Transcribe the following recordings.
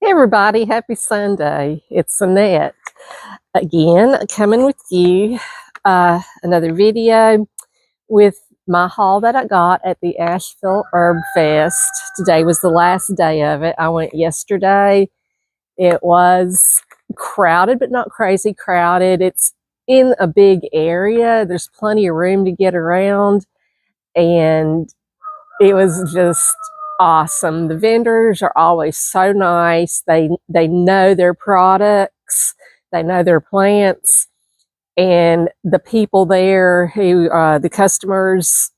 Hey everybody, happy Sunday. It's Annette again, coming with you. Another video with my haul that I got at the Asheville Herb Fest. Today was the last day of it. I went yesterday. It was crowded, but not crazy crowded. It's in a big area. There's plenty of room to get around, and it was just awesome. The vendors are always so nice. They know their products, they know their plants, and the people there who the customers,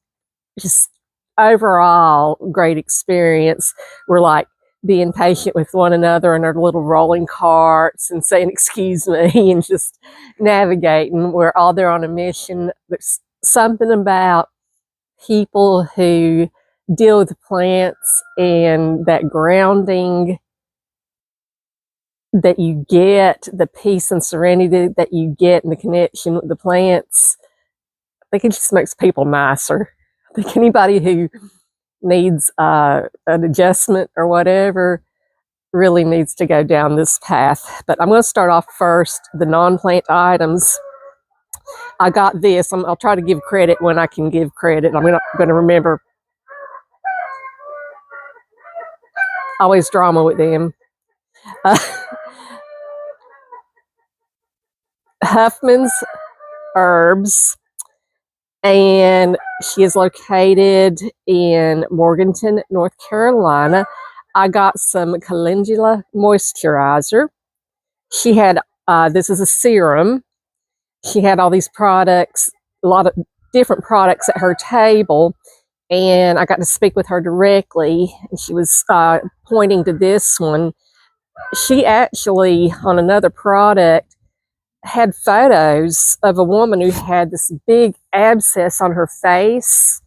just overall great experience. We're like being patient with one another in our little rolling carts and saying excuse me and just navigating. We're all there on a mission. There's something about people who deal with plants and that grounding that you get, the peace and serenity that you get and the connection with the plants. I think it just makes people nicer. I think anybody who needs an adjustment or whatever really needs to go down this path. But I'm going to start off first, the non-plant items. I got this. I'll try to give credit when I can give credit. I'm not going to remember. Always drama with them. Huffman's Herbs, and she is located in Morganton, North Carolina. I got some calendula moisturizer. She had, this is a serum. She had all these products, a lot of different products at her table, and I got to speak with her directly, and she was pointing to this one. She actually, on another product, had photos of a woman who had this big abscess on her face.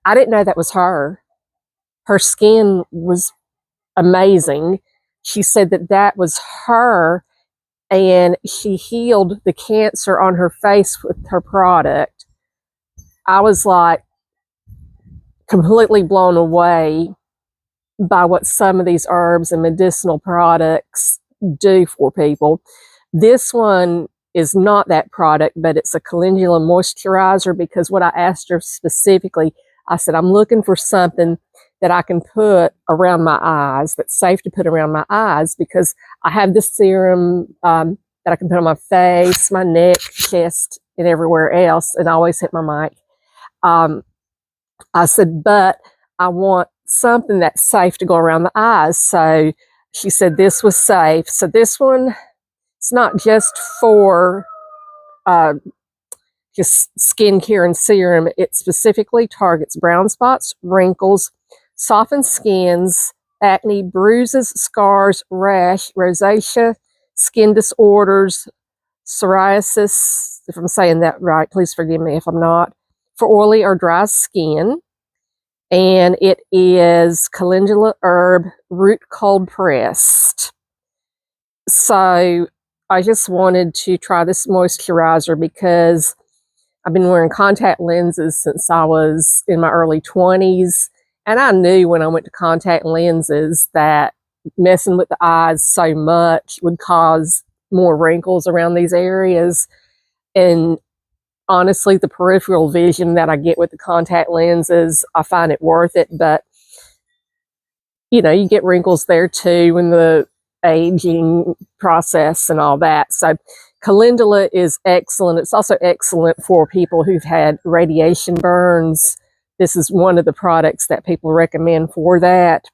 I didn't know that was her. Her skin was amazing. She said that that was her, and she healed the cancer on her face with her product. I was like completely blown away by what some of these herbs and medicinal products do for people. This one is not that product, but it's a calendula moisturizer, because what I asked her specifically, I said, I'm looking for something that I can put around my eyes, that's safe to put around my eyes, because I have this serum that I can put on my face, my neck, chest, and everywhere else, and I always hit my mic. I said, but I want something that's safe to go around the eyes. So she said this was safe. So this one, it's not just for just skincare and serum. It specifically targets brown spots, wrinkles, softened skins, acne, bruises, scars, rash, rosacea, skin disorders, psoriasis, if I'm saying that right, please forgive me if I'm not, for oily or dry skin. And it is calendula herb root cold pressed. So I just wanted to try this moisturizer because I've been wearing contact lenses since I was in my early 20s. And I knew when I went to contact lenses that messing with the eyes so much would cause more wrinkles around these areas. And honestly, the peripheral vision that I get with the contact lenses, I find it worth it. But, you know, you get wrinkles there too in the aging process and all that. So calendula is excellent. It's also excellent for people who've had radiation burns. This is one of the products that people recommend for that.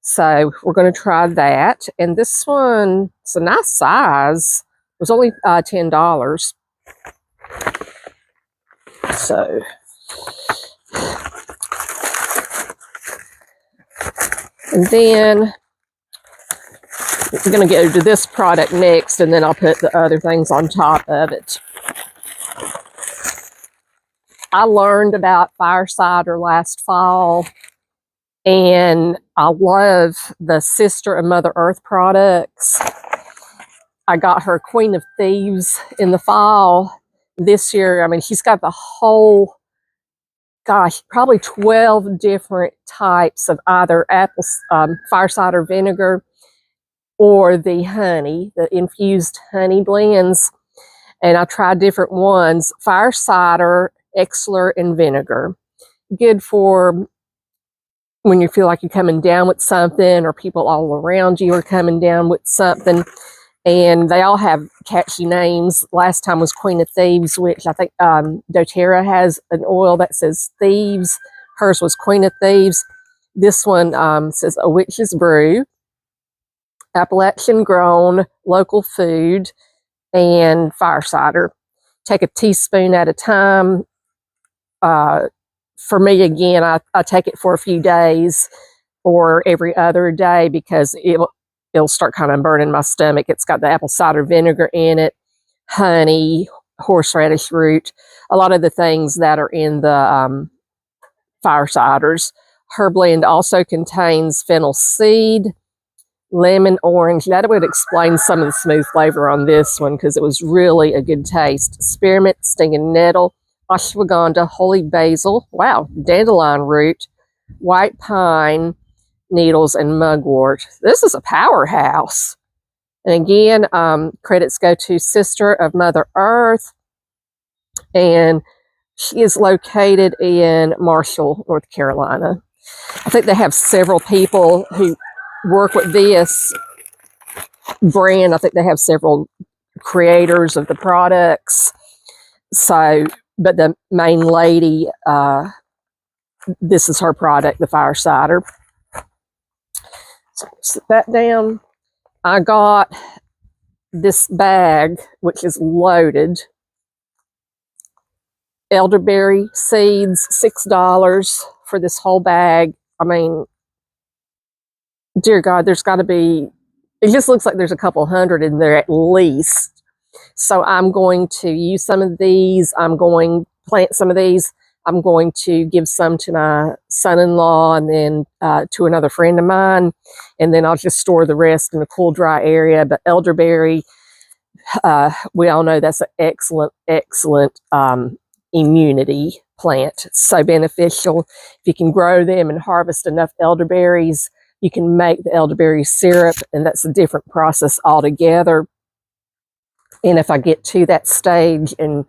So we're going to try that. And this one, it's a nice size. It was only $10. So and then we're going to go to this product next, and then I'll put the other things on top of it. I learned about Fire Cider last fall, and I love the Sister and Mother Earth products. I got her Queen of Thieves in the fall. This year, I mean, she's got the whole, gosh, probably 12 different types of either apple fire cider vinegar, or the honey, the infused honey blends. And I tried different ones: fire cider, Exler, and vinegar. Good for when you feel like you're coming down with something, or people all around you are coming down with something. And they all have catchy names. Last time was Queen of Thieves, which I think doTERRA has an oil that says Thieves. Hers was Queen of Thieves. This one says A Witch's Brew, Appalachian grown, local food, and fire cider. Take a teaspoon at a time. For me, again, I take it for a few days or every other day, because it'll start kind of burning my stomach. It's got the apple cider vinegar in it, honey, horseradish root, a lot of the things that are in the fire ciders. Her blend also contains fennel seed, lemon, orange. That would explain some of the smooth flavor on this one, because it was really a good taste. Spearmint, stinging nettle, ashwagandha, holy basil, wow, dandelion root, white pine needles, and mugwort. This is a powerhouse. And again, credits go to Sister of Mother Earth, and she is located in Marshall, North Carolina. I think they have several people who work with this brand. I think they have several creators of the products. So, but the main lady, this is her product, the fire cider. So sit that down. I got this bag, which is loaded. Elderberry seeds, $6 for this whole bag. I mean, dear God, there's got to be, it just looks like there's a couple hundred in there at least. So I'm going to use some of these. I'm going to plant some of these. I'm going to give some to my son-in-law, and then to another friend of mine. And then I'll just store the rest in a cool, dry area. But elderberry, we all know that's an excellent, excellent immunity plant. It's so beneficial. If you can grow them and harvest enough elderberries, you can make the elderberry syrup, and that's a different process altogether. And if I get to that stage and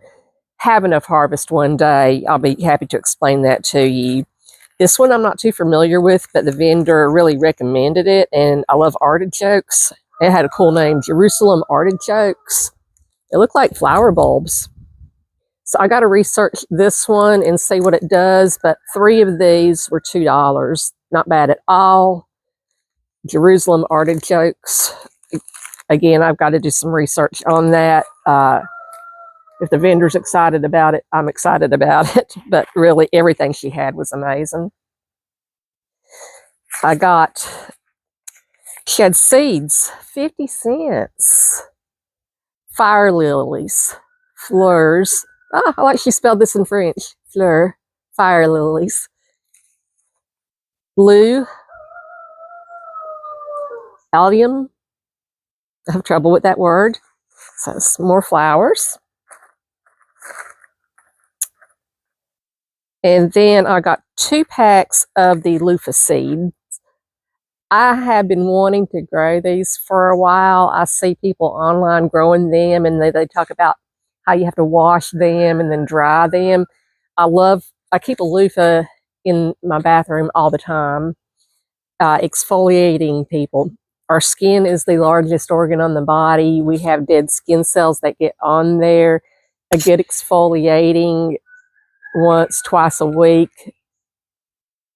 have enough harvest one day, I'll be happy to explain that to you. This one I'm not too familiar with, but the vendor really recommended it, and I love artichokes. It had a cool name, Jerusalem artichokes. They look like flower bulbs. So I got to research this one and see what it does, but 3 of these were $2. Not bad at all. Jerusalem artichokes. Again, I've got to do some research on that. If the vendor's excited about it, I'm excited about it. But really, everything she had was amazing. She had seeds, 50 cents. Fire lilies, fleurs. Oh, I like she spelled this in French. Fleur, fire lilies. Blue, allium. I have trouble with that word. So some more flowers. And then I got 2 packs of the loofah seed. I have been wanting to grow these for a while. I see people online growing them, and they talk about how you have to wash them and then dry them. I keep a loofah in my bathroom all the time, exfoliating people. Our skin is the largest organ on the body. We have dead skin cells that get on there. A good exfoliating once, twice a week.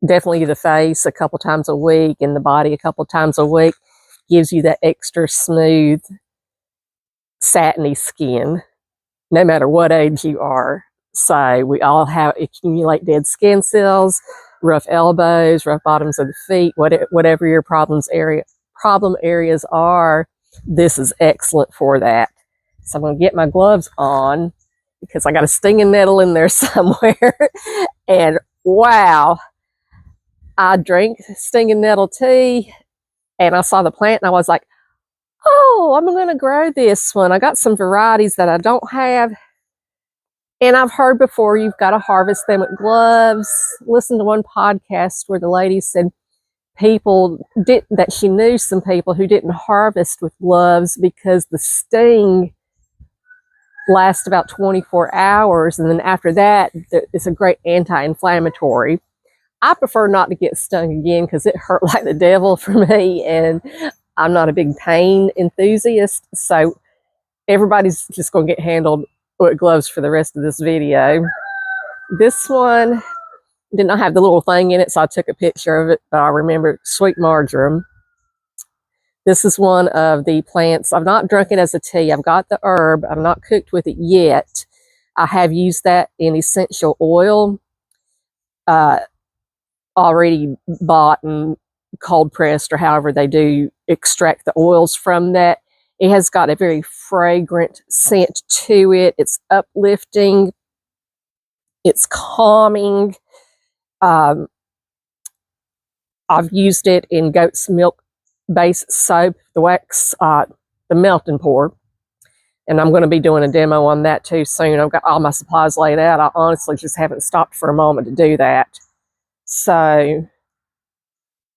Definitely the face a couple times a week, and the body a couple times a week gives you that extra smooth, satiny skin, no matter what age you are. So we all accumulate dead skin cells, rough elbows, rough bottoms of the feet, whatever your problem areas are. This is excellent for that. So I'm going to get my gloves on, because I got a stinging nettle in there somewhere. And wow, I drank stinging nettle tea, and I saw the plant, and I was like, oh, I'm going to grow this one. I got some varieties that I don't have. And I've heard before you've got to harvest them with gloves. Listen to one podcast where the lady said, that she knew some people who didn't harvest with gloves because the sting lasts about 24 hours, and then after that it's a great anti-inflammatory. I prefer not to get stung again because it hurt like the devil for me, and I'm not a big pain enthusiast, so everybody's just going to get handled with gloves for the rest of this video. This one did not have the little thing in it, so I took a picture of it, but I remember sweet marjoram. This is one of the plants. I've not drunk it as a tea. I've got the herb. I've not cooked with it yet. I have used that in essential oil, already bought and cold pressed, or however they do extract the oils from that. It has got a very fragrant scent to it. It's uplifting. It's calming. I've used it in goat's milk base soap, the wax, the melt and pour. And I'm going to be doing a demo on that too soon. I've got all my supplies laid out. I honestly just haven't stopped for a moment to do that. So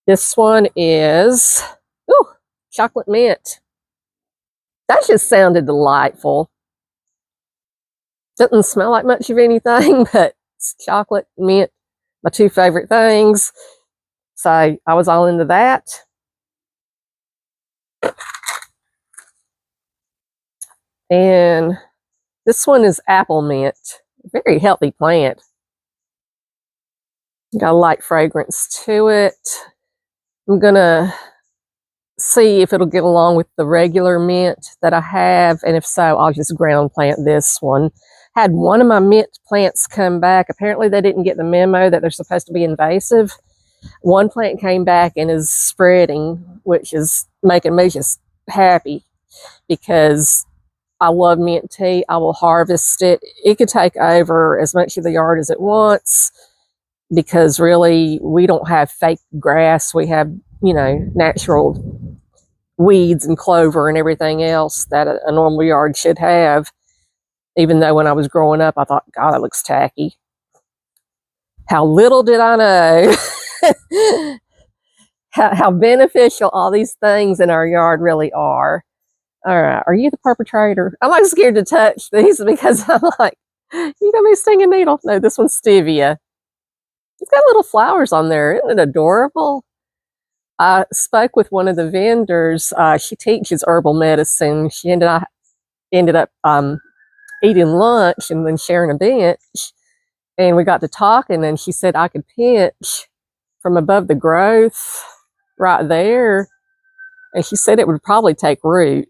this one is, ooh, chocolate mint. That just sounded delightful. Doesn't smell like much of anything, but it's chocolate, mint, my two favorite things. So I was all into that. And this one is apple mint. Very healthy plant. Got a light fragrance to it. I'm gonna see if it'll get along with the regular mint that I have, and if so, I'll just ground plant this one. Had one of my mint plants come back. Apparently they didn't get the memo that they're supposed to be invasive. One plant came back and is spreading, which is making me just happy because I love mint tea. I will harvest it. It could take over as much of the yard as it wants because really we don't have fake grass. We have, you know, natural weeds and clover and everything else that a normal yard should have. Even though when I was growing up, I thought, God, that looks tacky. How little did I know how beneficial all these things in our yard really are. All right, are you the perpetrator? I'm like scared to touch these because I'm like, you got me stinging needle. No, this one's stevia. It's got little flowers on there. Isn't it adorable? I spoke with one of the vendors. She teaches herbal medicine. She ended up eating lunch and then sharing a bench. And we got to talking, and she said I could pinch from above the growth right there. And she said it would probably take root.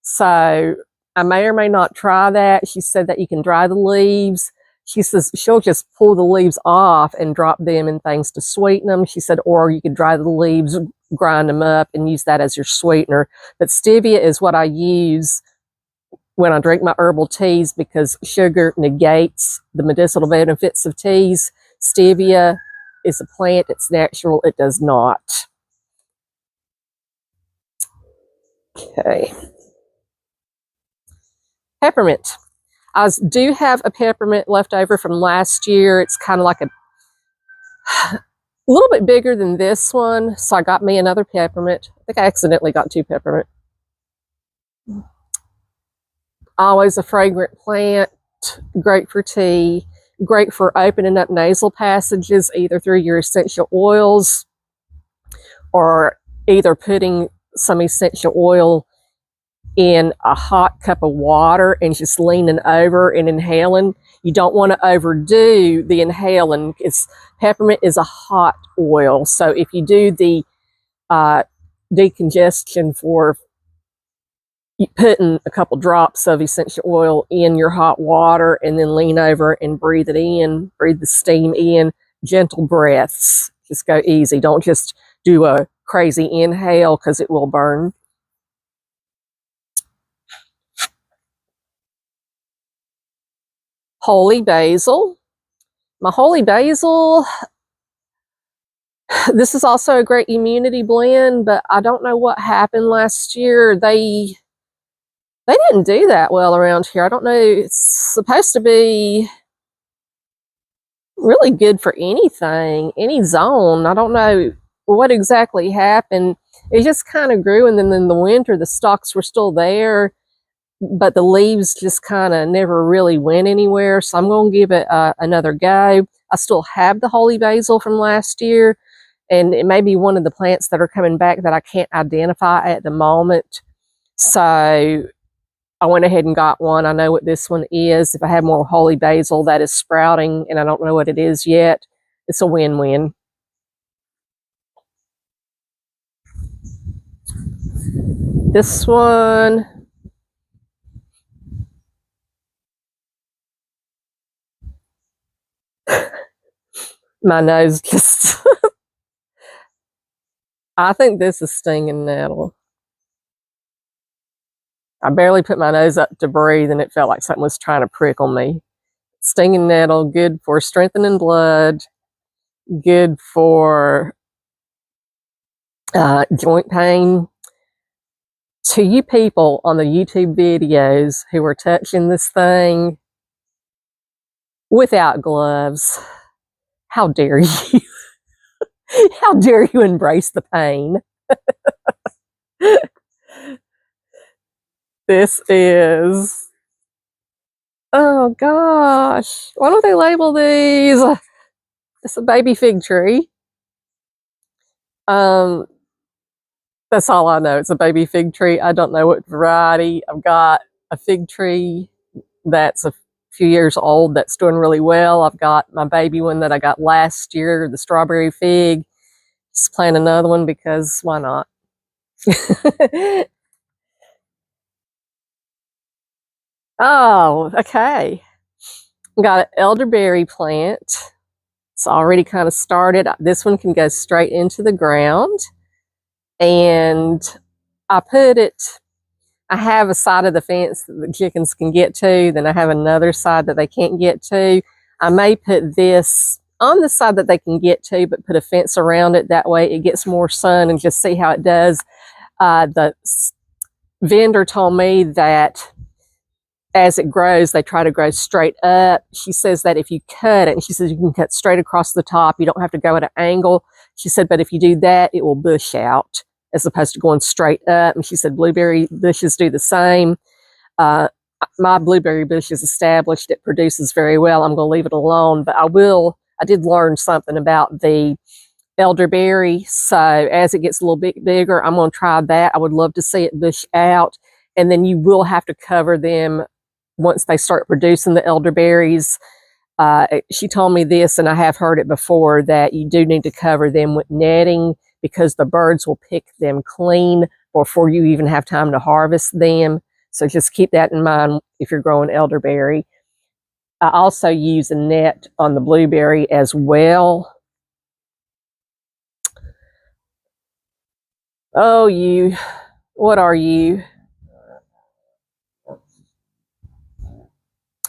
So I may or may not try that. She said that you can dry the leaves. She says she'll just pull the leaves off and drop them in things to sweeten them. She said, or you could dry the leaves, grind them up, and use that as your sweetener. But stevia is what I use when I drink my herbal teas because sugar negates the medicinal benefits of teas. Stevia is a plant. It's natural. It does not. Okay. Peppermint. I do have a peppermint left over from last year. It's kind of like a little bit bigger than this one. So I got me another peppermint. I think I accidentally got two peppermint. Always a fragrant plant. Great for tea. Great for opening up nasal passages, either through your essential oils or either putting some essential oil in a hot cup of water and just leaning over and inhaling. You don't want to overdo the inhaling because peppermint is a hot oil. So if you do the decongestion for putting a couple drops of essential oil in your hot water and then lean over and breathe it in, breathe the steam in, gentle breaths. Just go easy. Don't just do a crazy inhale because it will burn. Holy basil. My holy basil, this is also a great immunity blend, but I don't know what happened last year. They didn't do that well around here. I don't know. It's supposed to be really good for anything, any zone. I don't know what exactly happened. It just kind of grew, and then in the winter, the stalks were still there, but the leaves just kind of never really went anywhere. So I'm going to give it another go. I still have the holy basil from last year, and it may be one of the plants that are coming back that I can't identify at the moment. So I went ahead and got one. I know what this one is. If I have more holy basil that is sprouting and I don't know what it is yet, it's a win-win. This one, my nose just, I think this is stinging nettle. I barely put my nose up to breathe and it felt like something was trying to prickle me. Stinging nettle, good for strengthening blood, good for joint pain. To you people on the YouTube videos who are touching this thing without gloves, how dare you? How dare you embrace the pain? This is, oh gosh, why don't they label these? It's a baby fig tree. That's all I know. It's a baby fig tree. I don't know what variety. I've got a fig tree that's a few years old that's doing really well. I've got my baby one that I got last year, the strawberry fig. Just plant another one because why not? Oh, okay. Got an elderberry plant. It's already kind of started. This one can go straight into the ground. And I put it, I have a side of the fence that the chickens can get to, then I have another side that they can't get to. I may put this on the side that they can get to, but put a fence around it. That way it gets more sun and just see how it does. The vendor told me that as it grows, they try to grow straight up. She says that if you cut it, and she says you can cut straight across the top, you don't have to go at an angle. She said, but if you do that, it will bush out as opposed to going straight up. And she said blueberry bushes do the same. My blueberry bush is established. It produces very well. I'm going to leave it alone, but I did learn something about the elderberry. So as it gets a little bit bigger, I'm going to try that. I would love to see it bush out. And then you will have to cover them once they start producing the elderberries. She told me this, and I have heard it before, that you do need to cover them with netting because the birds will pick them clean before you even have time to harvest them. So just keep that in mind if you're growing elderberry. I also use a net on the blueberry as well. Oh, you, what are you?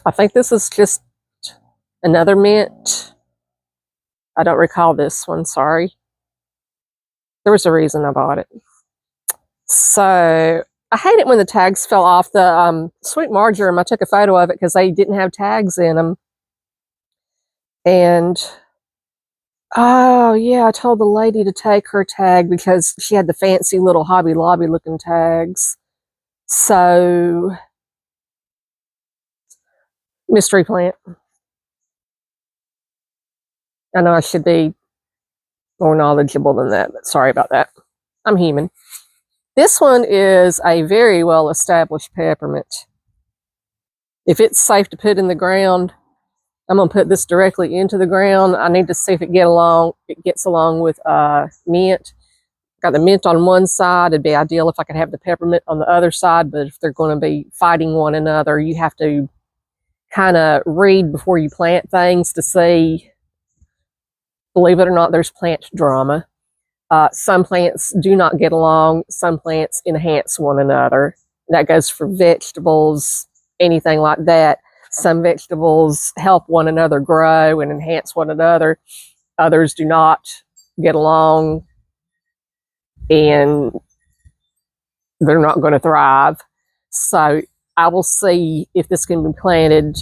I think this is just another mint. I don't recall this one, sorry. There was a reason I bought it. So I hate it when the tags fell off the sweet marjoram. I took a photo of it because they didn't have tags in them. And, oh yeah, I told the lady to take her tag because she had the fancy little Hobby Lobby looking tags. So, mystery plant. I know I should be more knowledgeable than that, but sorry about that. I'm human. This one is a very well-established peppermint. If it's safe to put in the ground, I'm going to put this directly into the ground. I need to see if it gets along with mint. Got the mint on one side. It'd be ideal if I could have the peppermint on the other side, but if they're going to be fighting one another, you have to kind of read before you plant things to see. Believe it or not, there's plant drama. Some plants do not get along. Some plants enhance one another. That goes for vegetables, anything like that. Some vegetables help one another grow and enhance one another. Others do not get along and they're not going to thrive. So I will see if this can be planted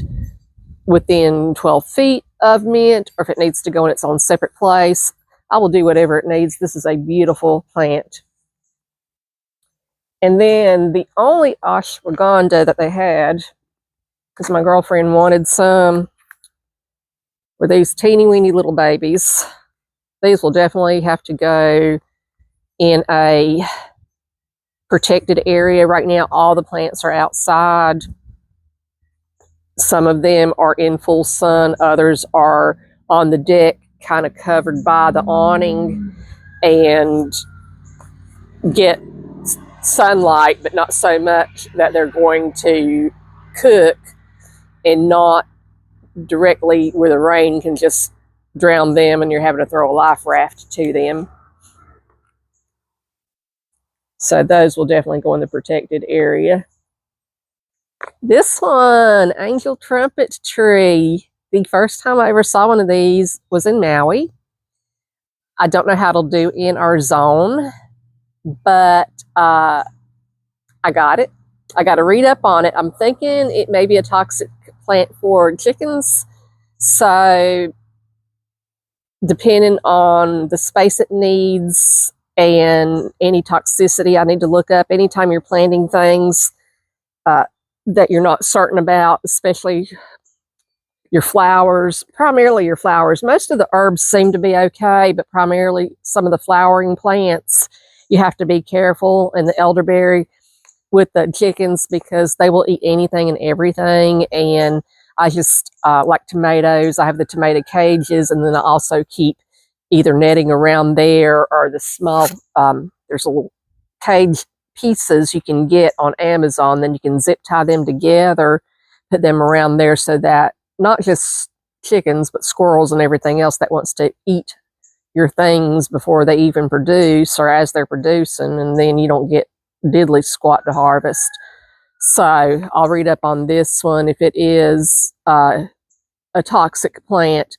within 12 feet of mint or if it needs to go in its own separate place. I will do whatever it needs. This is a beautiful plant. And then the only ashwagandha that they had, because my girlfriend wanted some, were these teeny weeny little babies. These will definitely have to go in a protected area. Right now, all the plants are outside. Some of them are in full sun. Others are on the deck, kind of covered by the awning, and get sunlight, but not so much that they're going to cook, and not directly where the rain can just drown them and you're having to throw a life raft to them. So those will definitely go in the protected area. This one, angel trumpet tree. The first time I ever saw one of these was in Maui. I don't know how it'll do in our zone, but I got it. I got to read up on it. I'm thinking it may be a toxic plant for chickens. So depending on the space it needs and any toxicity, I need to look up anytime you're planting things that you're not certain about, especially your flowers, primarily your flowers. Most of the herbs seem to be okay, but primarily some of the flowering plants, you have to be careful. And the elderberry with the chickens, because they will eat anything and everything. And I just like tomatoes. I have the tomato cages, and then I also keep either netting around there or the small, there's a little cage pieces you can get on Amazon. Then you can zip tie them together, put them around there, so that not just chickens, but squirrels and everything else that wants to eat your things before they even produce or as they're producing, and then you don't get diddly squat to harvest. So I'll read up on this one. If it is a toxic plant,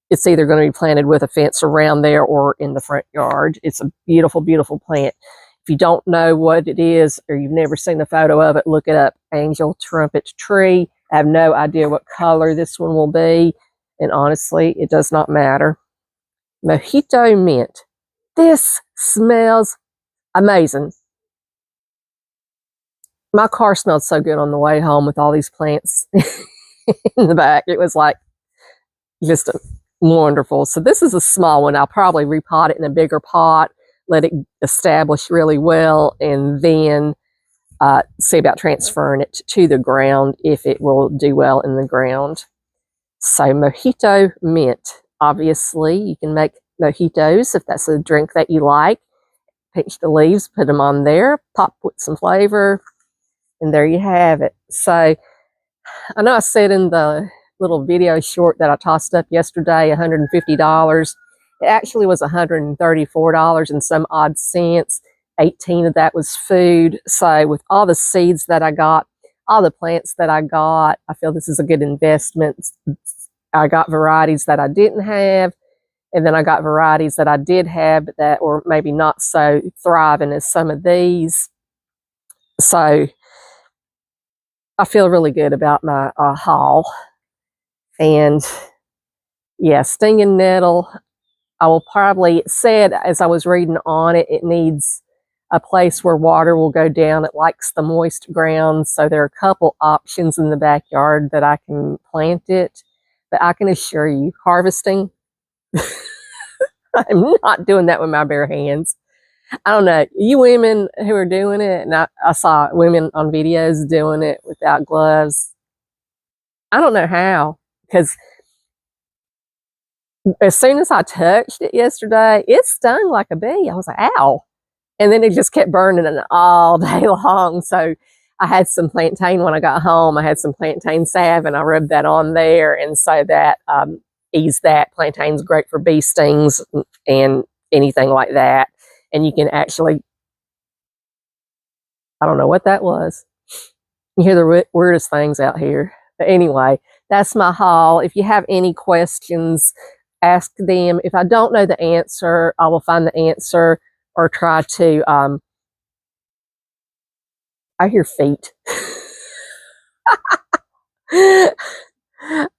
it's either going to be planted with a fence around there or in the front yard. It's a beautiful, beautiful plant. If you don't know what it is or you've never seen a photo of it, look it up. Angel trumpet tree. I have no idea what color this one will be, and honestly, it does not matter. Mojito mint. This smells amazing. My car smelled so good on the way home with all these plants in the back. It was like just wonderful. So this is a small one. I'll probably repot it in a bigger pot, let it establish really well, and then see about transferring it to the ground if it will do well in the ground. So mojito mint. Obviously, you can make mojitos if that's a drink that you like. Pinch the leaves, put them on there, pop with some flavor, and there you have it. So I know I said in the little video short that I tossed up yesterday, $150. It actually was $134 and some odd cents. 18 of that was food. So with all the seeds that I got, all the plants that I got, I feel this is a good investment. I got varieties that I didn't have, and then I got varieties that I did have, but that were maybe not so thriving as some of these. So I feel really good about my haul. And yeah, stinging nettle, I will probably, it said as I was reading on it, it needs a place where water will go down. It likes the moist ground. So there are a couple options in the backyard that I can plant it. But I can assure you, harvesting, I'm not doing that with my bare hands. I don't know, you women who are doing it, and I saw women on videos doing it without gloves. I don't know how, because as soon as I touched it yesterday, it stung like a bee. I was like, ow. And then it just kept burning it all day long. So I had some plantain when I got home. I had some plantain salve, and I rubbed that on there. And so that eased that. Plantain's great for bee stings and anything like that. And you can actually, I don't know what that was. You hear the weirdest things out here. But anyway, that's my haul. If you have any questions, ask them. If I don't know the answer, I will find the answer or try to, I hear feet.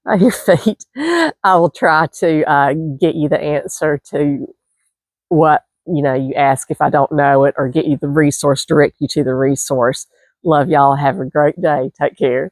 I hear feet. I will try to get you the answer to what, you ask if I don't know it, or get you the resource, direct you to the resource. Love y'all. Have a great day. Take care.